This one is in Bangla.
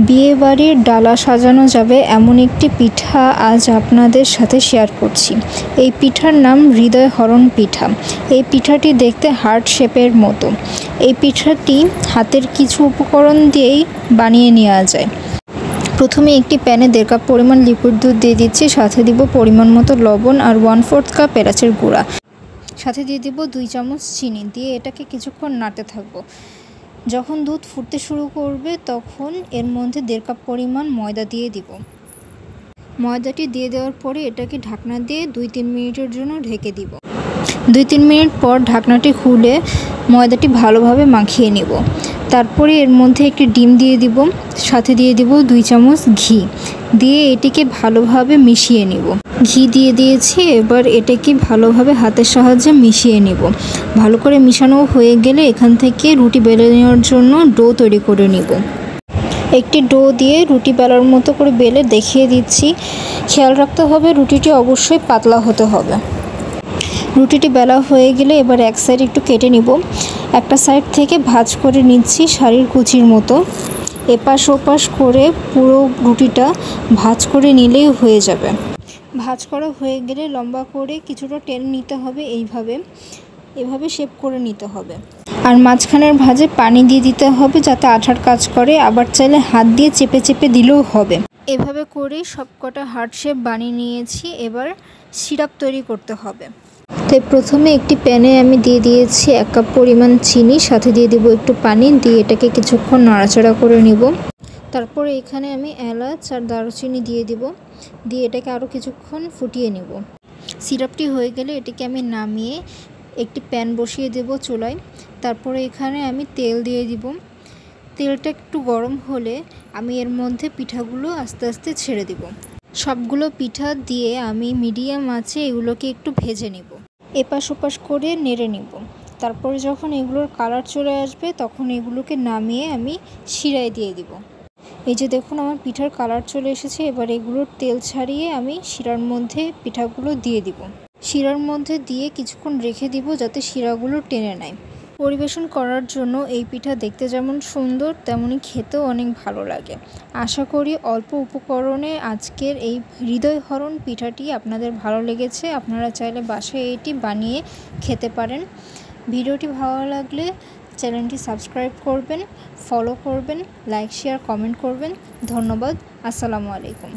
বিয়ে বাড়ির ডালা সাজানো যাবে এমন একটি পিঠা আজ আপনাদের সাথে শেয়ার করছি। এই পিঠার নাম হৃদয় হরণ পিঠা। এই পিঠাটি দেখতে হার্ট শেপের মতো। এই পিঠাটি হাতের কিছু উপকরণ দিয়েই বানিয়ে নেওয়া যায়। প্রথমে একটি প্যানে 1.5 কাপ পরিমাণ লিকুইড দুধ দিয়ে দিচ্ছি, সাথে দিব পরিমাণ মতো লবণ আর 1/4 কাপ এলাচের গুঁড়া, সাথে দিয়ে দিব 2 চামচ চিনি, দিয়ে এটাকে কিছুক্ষণ নাড়তে থাকবো। যখন দুধ ফুটতে শুরু করবে তখন এর মধ্যে 1.5 কাপ পরিমাণ ময়দা দিয়ে দিব। ময়দাটি দিয়ে দেওয়ার পরে এটাকে ঢাকনা দিয়ে 2-3 মিনিটের জন্য ঢেকে দিব। 2-3 মিনিট পর ঢাকনাটি খুলে ময়দাটি ভালোভাবে মাখিয়ে নেব। তারপরে এর মধ্যে একটি ডিম দিয়ে দিব, সাথে দিয়ে দিব 2 চামচ ঘি, দিয়ে এটিকে ভালোভাবে মিশিয়ে নেব। ঘি দিয়ে দিয়েছি, এবার এটাকে ভালোভাবে হাতের সাহায্যে মিশিয়ে নেব। ভালো করে মিশানো হয়ে গেলে এখান থেকে রুটি বেলে নেওয়ার জন্য ডো তৈরি করে নেব। একটি ডো দিয়ে রুটি বেলার মতো করে বেলে দেখিয়ে দিচ্ছি। খেয়াল রাখতে হবে রুটিটি অবশ্যই পাতলা হতে হবে। রুটিটি বেলা হয়ে গেলে এবার এক সাইড একটু কেটে নিব। একটা সাইড থেকে ভাঁজ করে নিচ্ছি শাড়ির কুচির মতো। এপাশ ওপাশ করে পুরো রুটিটা ভাঁজ করে নিলেই হয়ে যাবে। ভাঁজ করা হয়ে গেলে লম্বা করে কিছুটা টেনে নিতে হবে, এভাবে শেপ করে নিতে হবে। আর মাঝখানের ভাঁজে পানি দিয়ে দিতে হবে যাতে আঠার কাজ করে, আবার চাইলে হাত দিয়ে চেপে চেপে দিলেও হবে। এভাবে করেই সবকটা হার্ট শেপ বানিয়ে নিয়েছি। এবার সিরাপ তৈরি করতে হবে। তাই প্রথমে একটি প্যানে আমি দিয়ে দিয়েছি 1 কাপ পরিমাণ চিনি, সাথে দিয়ে দিব একটু পানি, দিয়ে এটাকে কিছুক্ষণ নাড়াচাড়া করে নিব। তারপরে এখানে আমি এলাচ আর দারুচিনি দিয়ে দিব, দিয়ে এটাকে আরও কিছুক্ষণ ফুটিয়ে নেব। সিরাপটি হয়ে গেলে এটাকে আমি নামিয়ে একটি প্যান বসিয়ে দেব চুলায়। তারপরে এখানে আমি তেল দিয়ে দিব। তেলটা একটু গরম হলে আমি এর মধ্যে পিঠাগুলো আস্তে আস্তে ছেড়ে দিব। সবগুলো পিঠা দিয়ে আমি মিডিয়াম আঁচে এগুলোকে একটু ভেজে নেব। এপাশ ওপাশ করে নেড়ে নিব। তারপরে যখন এগুলোর কালার চলে আসবে তখন এগুলোকে নামিয়ে আমি শিরায় দিয়ে দিব। এই যে দেখুন আমার পিঠার কালার চলে এসেছে। এবার এগুলোর তেল ছাড়িয়ে আমি শিরার মধ্যে পিঠাগুলো দিয়ে দিব। শিরার মধ্যে দিয়ে কিছুক্ষণ রেখে দিব যাতে শিরাগুলো টেনে নেয়। পরিবেশন করার জন্য এই পিঠা দেখতে যেমন সুন্দর তেমনি খেতেও অনেক ভালো লাগে। আশা করি অল্প উপকরণে আজকের এই হৃদয় হরণ পিঠাটি আপনাদের ভালো লেগেছে। আপনারা চাইলে বাসায় এটি বানিয়ে খেতে পারেন। ভিডিওটি ভালো লাগলে চ্যানেলটি সাবস্ক্রাইব করবেন, ফলো করবেন, লাইক শেয়ার কমেন্ট করবেন। ধন্যবাদ। আসসালামু আলাইকুম।